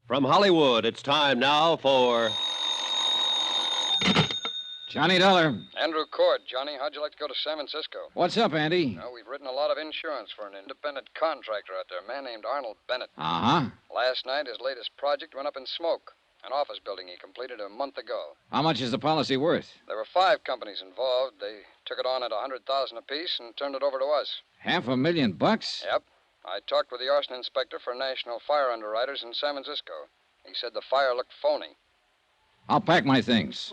From Hollywood, it's time now for Johnny Dollar. Andrew Cord. Johnny, how'd you like to go to San Francisco? What's up, Andy? Well, we've written a lot of insurance for an independent contractor out there, a man named Arnold Bennett. Uh-huh. Last night, his latest project went up in smoke. An office building he completed a month ago. How much is the policy worth? There were 5 companies involved. They took it on at $100,000 apiece and turned it over to us. $500,000? Yep. I talked with the arson inspector for National Fire Underwriters in San Francisco. He said the fire looked phony. I'll pack my things.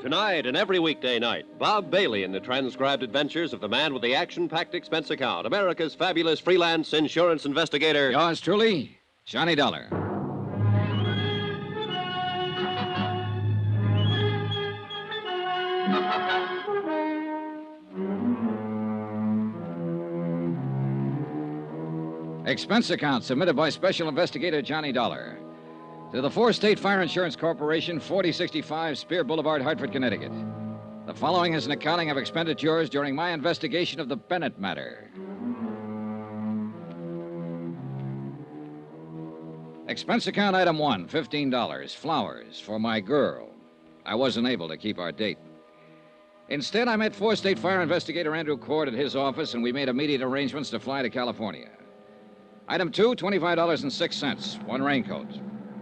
Tonight and every weekday night, Bob Bailey in the transcribed adventures of the man with the action-packed expense account, America's fabulous freelance insurance investigator. Yours truly, Johnny Dollar. Expense account submitted by Special Investigator Johnny Dollar to the 4-State Fire Insurance Corporation, 4065 Spear Boulevard, Hartford, Connecticut. The following is an accounting of expenditures during my investigation of the Bennett matter. Expense account item 1, $15, flowers for my girl. I wasn't able to keep our date. Instead, I met 4-State Fire Investigator Andrew Cord at his office, and we made immediate arrangements to fly to California. Item 2, $25.06, one raincoat.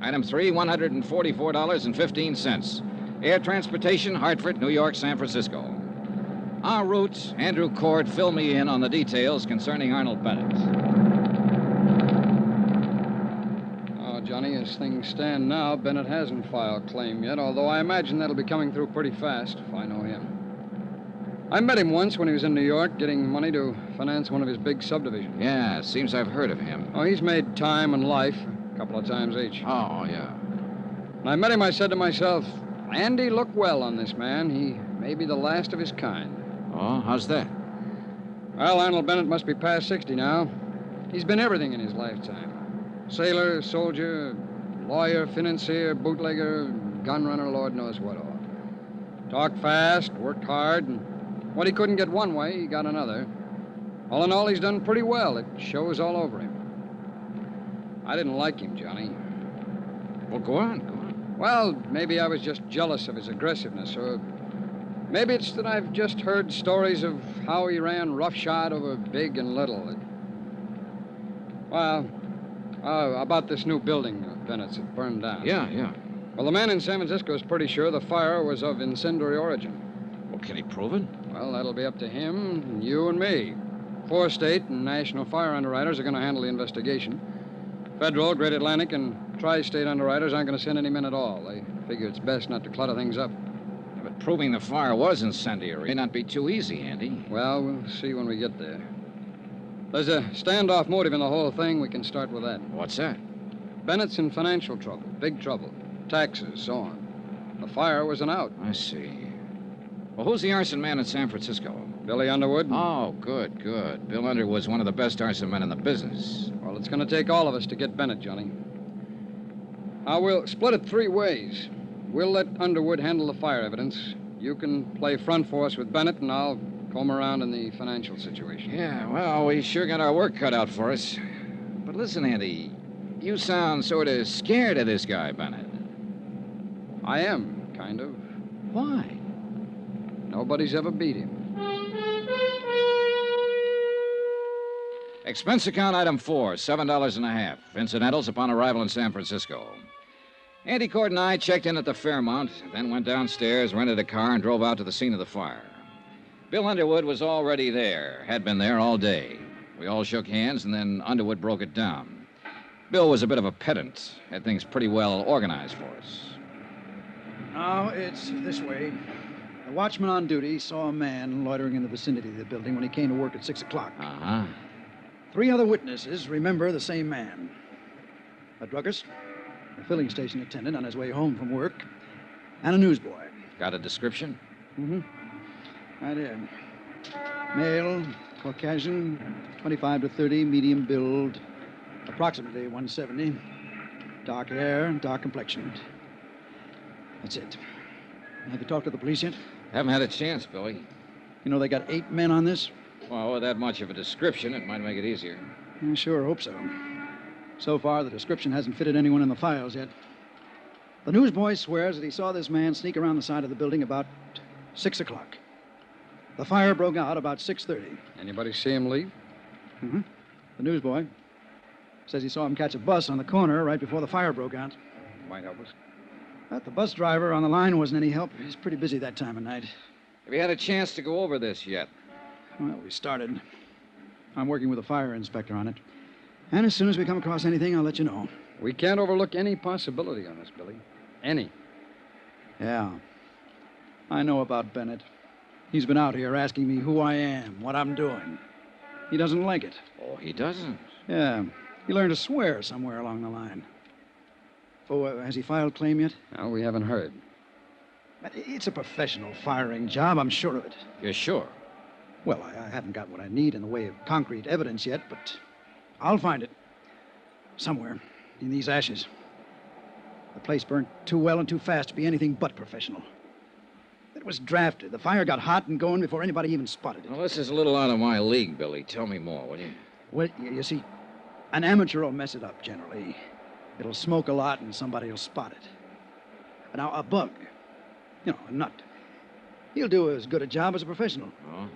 Item 3, $144.15. Air transportation, Hartford, New York, San Francisco. En route, Andrew Cord filled me in on the details concerning Arnold Bennett. Oh, Johnny, as things stand now, Bennett hasn't filed claim yet, although I imagine that'll be coming through pretty fast, if I know him. I met him once when he was in New York getting money to finance one of his big subdivisions. Yeah, seems I've heard of him. Oh, he's made time and life a couple of times each. Oh, yeah. When I met him, I said to myself, Andy, look well on this man. He may be the last of his kind. Oh, how's that? Well, Arnold Bennett must be past 60 now. He's been everything in his lifetime. Sailor, soldier, lawyer, financier, bootlegger, gun runner, Lord knows what all. Talked fast, worked hard, and what he couldn't get one way, he got another. All in all, he's done pretty well. It shows all over him. I didn't like him, Johnny. Well, go on. Well, maybe I was just jealous of his aggressiveness, or maybe it's that I've just heard stories of how he ran roughshod over big and little. Well, about this new building of Bennett's that burned down. Yeah. Well, the man in San Francisco is pretty sure the fire was of incendiary origin. Well, can he prove it? Well, that'll be up to him, and you, and me. 4-State and National Fire Underwriters are going to handle the investigation. Federal, Great Atlantic, and Tri-State Underwriters aren't going to send any men at all. They figure it's best not to clutter things up. Yeah, but proving the fire was incendiary may not be too easy, Andy. Well, we'll see when we get there. There's a standoff motive in the whole thing. We can start with that. What's that? Bennett's in financial trouble, big trouble. Taxes, so on. The fire was an out. I see. Well, who's the arson man in San Francisco? Billy Underwood? Oh, good. Bill Underwood's one of the best arson men in the business. Well, it's going to take all of us to get Bennett, Johnny. Now, we'll split it 3 ways. We'll let Underwood handle the fire evidence. You can play front force with Bennett, and I'll comb around in the financial situation. Yeah, well, we sure got our work cut out for us. But listen, Andy, you sound sort of scared of this guy, Bennett. I am, kind of. Why? Nobody's ever beat him. Expense account item 4, $7.50. Incidentals upon arrival in San Francisco. Andy Cord and I checked in at the Fairmount, then went downstairs, rented a car, and drove out to the scene of the fire. Bill Underwood was already there, had been there all day. We all shook hands, and then Underwood broke it down. Bill was a bit of a pedant, had things pretty well organized for us. Now, it's this way. The watchman on duty saw a man loitering in the vicinity of the building when he came to work at 6 o'clock. Uh-huh. 3 other witnesses remember the same man. A druggist, a filling station attendant on his way home from work, and a newsboy. Got a description? Mm-hmm. I did. Male, Caucasian, 25 to 30, medium build, approximately 170, dark hair, dark complexion. That's it. Have you talked to the police yet? Haven't had a chance, Billy. You know they got 8 men on this? Well, with that much of a description, it might make it easier. I sure hope so. So far, the description hasn't fitted anyone in the files yet. The newsboy swears that he saw this man sneak around the side of the building about 6 o'clock. The fire broke out about 6:30. Anybody see him leave? Mm-hmm. The newsboy says he saw him catch a bus on the corner right before the fire broke out. Might help us. But the bus driver on the line wasn't any help. He's pretty busy that time of night. Have you had a chance to go over this yet? Well, we started. I'm working with a fire inspector on it. And as soon as we come across anything, I'll let you know. We can't overlook any possibility on this, Billy. Any. Yeah. I know about Bennett. He's been out here asking me who I am, what I'm doing. He doesn't like it. Oh, he doesn't. Yeah. He learned to swear somewhere along the line. Oh, has he filed claim yet? No, we haven't heard. But it's a professional firing job, I'm sure of it. You're sure? Well, I haven't got what I need in the way of concrete evidence yet, but I'll find it. Somewhere in these ashes. The place burned too well and too fast to be anything but professional. It was drafted. The fire got hot and going before anybody even spotted it. Well, this is a little out of my league, Billy. Tell me more, will you? Well, you see, an amateur will mess it up generally. It'll smoke a lot and somebody will spot it. Now, a bug, a nut, he'll do as good a job as a professional. Oh?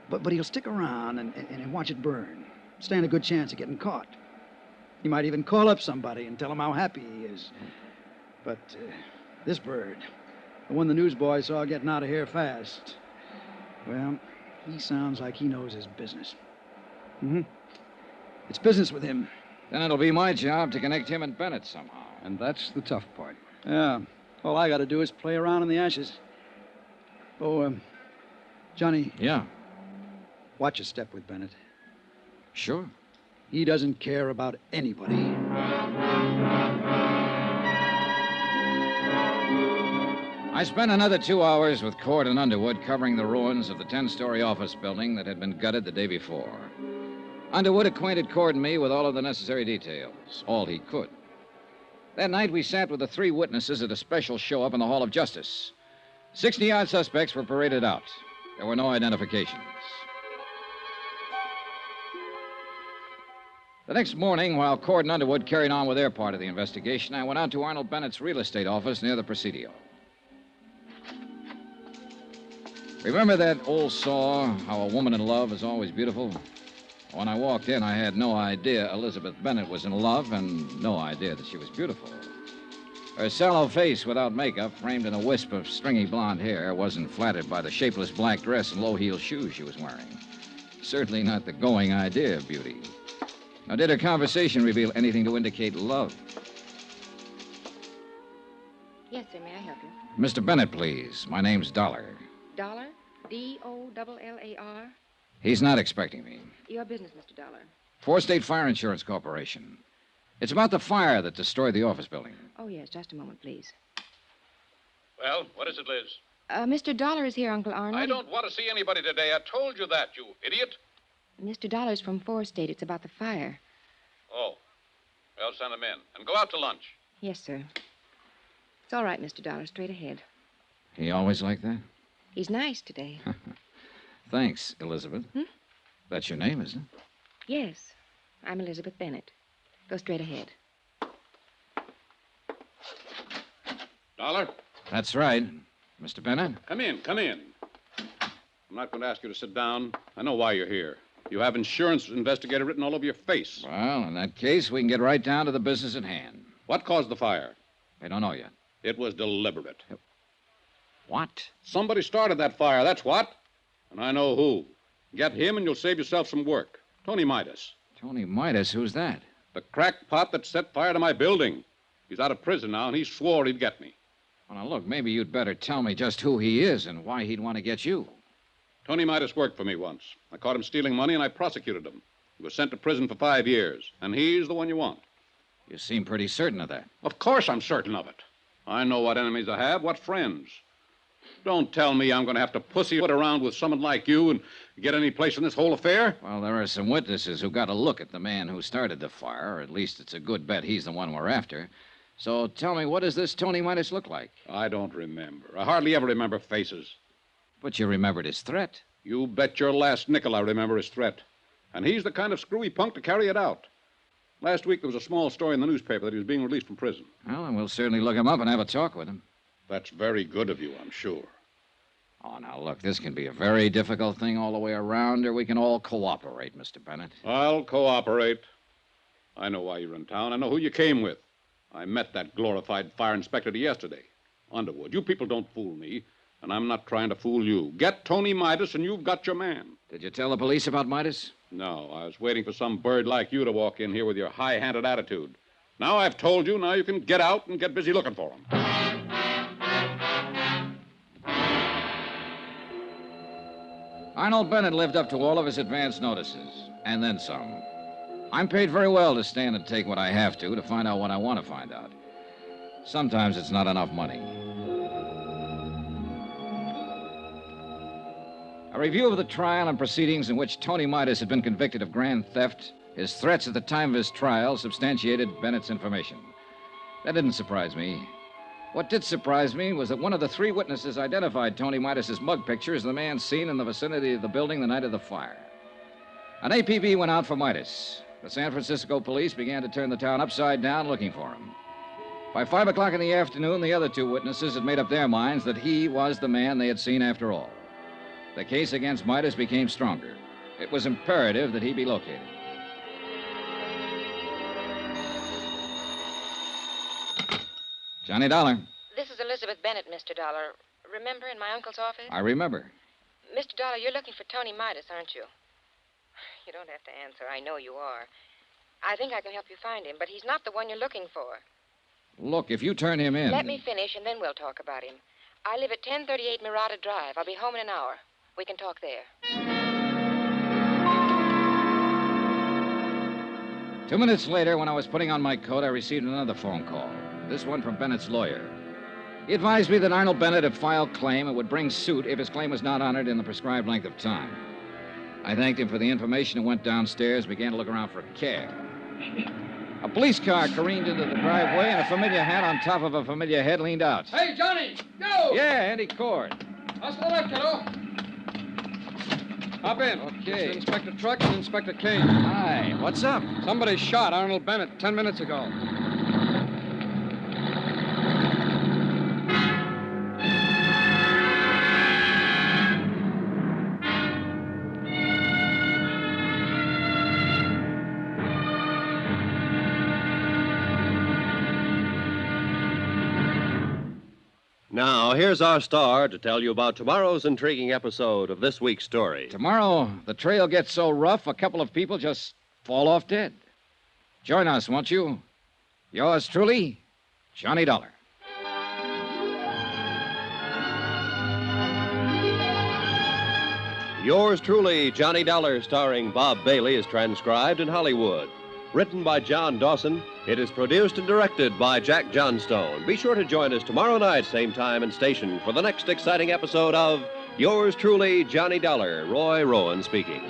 But he'll stick around and watch it burn. Stand a good chance of getting caught. He might even call up somebody and tell him how happy he is. But this bird, the one the newsboy saw getting out of here fast, well, he sounds like he knows his business. Mm-hmm. It's business with him. Then it'll be my job to connect him and Bennett somehow. And that's the tough part. Yeah. All I got to do is play around in the ashes. Oh, Johnny. Yeah. Watch your step with Bennett. Sure. He doesn't care about anybody. I spent another 2 hours with Cord and Underwood covering the ruins of the 10-story office building that had been gutted the day before. Underwood acquainted Cord and me with all of the necessary details, all he could. That night, we sat with the 3 witnesses at a special show-up in the Hall of Justice. 60-odd suspects were paraded out. There were no identifications. The next morning, while Cord and Underwood carried on with their part of the investigation, I went out to Arnold Bennett's real estate office near the Presidio. Remember that old saw, how a woman in love is always beautiful? When I walked in, I had no idea Elizabeth Bennett was in love and no idea that she was beautiful. Her sallow face without makeup, framed in a wisp of stringy blonde hair, wasn't flattered by the shapeless black dress and low-heeled shoes she was wearing. Certainly not the going idea of beauty. Now, did her conversation reveal anything to indicate love? Yes, sir. May I help you? Mr. Bennett, please. My name's Dollar. Dollar? D-O-L-L-A-R? He's not expecting me. Your business, Mr. Dollar. Four State Fire Insurance Corporation. It's about the fire that destroyed the office building. Oh, yes. Just a moment, please. Well, what is it, Liz? Mr. Dollar is here, Uncle Arnold. I don't want to see anybody today. I told you that, you idiot. Mr. Dollar's from 4 State. It's about the fire. Oh. Well, send him in. And go out to lunch. Yes, sir. It's all right, Mr. Dollar. Straight ahead. He always like that? He's nice today. Thanks, Elizabeth. That's your name, isn't it? Yes. I'm Elizabeth Bennett. Go straight ahead. Dollar, That's right. Mr. Bennett? come in, come in. I'm not going to ask you to sit down. I know why you're here. You have insurance investigator written all over your face. Well, in that case, we can get right down to the business at hand. What caused the fire? I don't know yet. It was deliberate. What? Somebody started that fire, that's what. And I know who. Get him and you'll save yourself some work. Tony Midas. Tony Midas? Who's that? The crackpot that set fire to my building. He's out of prison now, and he swore he'd get me. Well, now, look, maybe you'd better tell me just who he is and why he'd want to get you. Tony Midas worked for me once. I caught him stealing money, and I prosecuted him. He was sent to prison for 5 years, and he's the one you want. You seem pretty certain of that. Of course I'm certain of it. I know what enemies I have, what friends. Don't tell me I'm going to have to pussyfoot around with someone like you and get any place in this whole affair. Well, there are some witnesses who got a look at the man who started the fire, or at least it's a good bet he's the one we're after. So tell me, what does this Tony Midas look like? I don't remember. I hardly ever remember faces. But you remembered his threat. You bet your last nickel I remember his threat. And he's the kind of screwy punk to carry it out. Last week there was a small story in the newspaper that he was being released from prison. Well, then we'll certainly look him up and have a talk with him. That's very good of you, I'm sure. Oh, now, look, this can be a very difficult thing all the way around, or we can all cooperate, Mr. Bennett. I'll cooperate. I know why you're in town. I know who you came with. I met that glorified fire inspector yesterday. Underwood, you people don't fool me, and I'm not trying to fool you. Get Tony Midas, and you've got your man. Did you tell the police about Midas? No, I was waiting for some bird like you to walk in here with your high-handed attitude. Now I've told you, now you can get out and get busy looking for him. Arnold Bennett lived up to all of his advance notices, and then some. I'm paid very well to stand and take what I have to find out what I want to find out. Sometimes it's not enough money. A review of the trial and proceedings in which Tony Midas had been convicted of grand theft, his threats at the time of his trial substantiated Bennett's information. That didn't surprise me. What did surprise me was that one of the three witnesses identified Tony Midas's mug picture as the man seen in the vicinity of the building the night of the fire. An APB went out for Midas. The San Francisco police began to turn the town upside down looking for him. By 5 o'clock in the afternoon, the other two witnesses had made up their minds that he was the man they had seen after all. The case against Midas became stronger. It was imperative that he be located. Johnny Dollar. This is Elizabeth Bennett, Mr. Dollar. Remember in my uncle's office? I remember. Mr. Dollar, you're looking for Tony Midas, aren't you? You don't have to answer. I know you are. I think I can help you find him, but he's not the one you're looking for. Look, if you turn him in... Let me finish, and then we'll talk about him. I live at 1038 Murata Drive. I'll be home in an hour. We can talk there. 2 minutes later, when I was putting on my coat, I received another phone call. This one from Bennett's lawyer. He advised me that Arnold Bennett had filed claim and would bring suit if his claim was not honored in the prescribed length of time. I thanked him for the information and went downstairs, began to look around for a cab. A police car careened into the driveway, and a familiar hat on top of a familiar head leaned out. Hey, Johnny! Go! Yeah, Andy Cord. How's the left, kiddo? Hop in. Okay. This is Inspector Truck and Inspector Kane. Hi, what's up? Somebody shot Arnold Bennett 10 minutes ago. Now, here's our star to tell you about tomorrow's intriguing episode of this week's story. Tomorrow, the trail gets so rough, a couple of people just fall off dead. Join us, won't you? Yours truly, Johnny Dollar. Yours truly, Johnny Dollar, starring Bob Bailey, is transcribed in Hollywood. Written by John Dawson, it is produced and directed by Jack Johnstone. Be sure to join us tomorrow night, same time and station, for the next exciting episode of Yours truly, Johnny Dollar. Roy Rowan speaking.